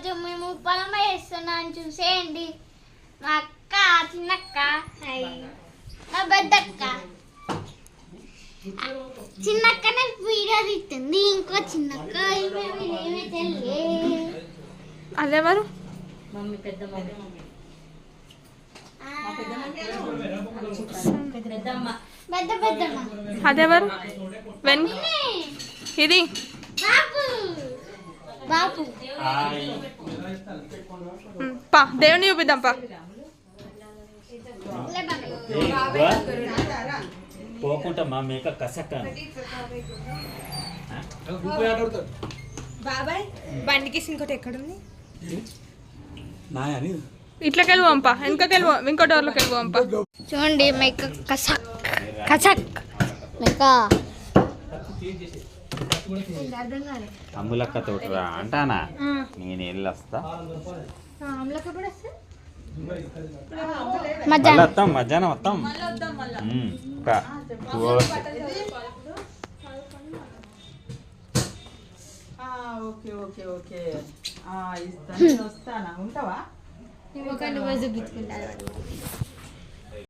ఈరోజు మేము పొలం వేస్తున్నాం చూసేయండి. మా అక్క చిన్నక్క, మా పెద్దక్క. చిన్నక్కనే వీడియో తీస్తుంది, ఇంకో చిన్నక్క అదెవరు? మమ్మీ పెద్దమ్మ. అదెవరు? ఇది బాబు పా దేవుని చూపిద్దాం పా. పోకుంటమ్మా మేక కసక్క. బాబాయ్ బండికి ఇంకోటి ఎక్కడుంది? నాయని ఇట్లకి వెళ్ళిపోంపా, వెనకకి వెళ్ళిపో, ఇంకో డోర్లోకి వెళ్ళిపోంపా. చూడండి మేక కసక్ కసక్ మేక అమ్ములక్క తోటరా అంటానా నేను వెళ్ళొస్తా. వస్తాం మధ్యాహ్నం వస్తాం. ఓకే ఓకే ఓకే ఇస్తాను, వస్తానా? ఉంటావా? చూపించుకుంటారు.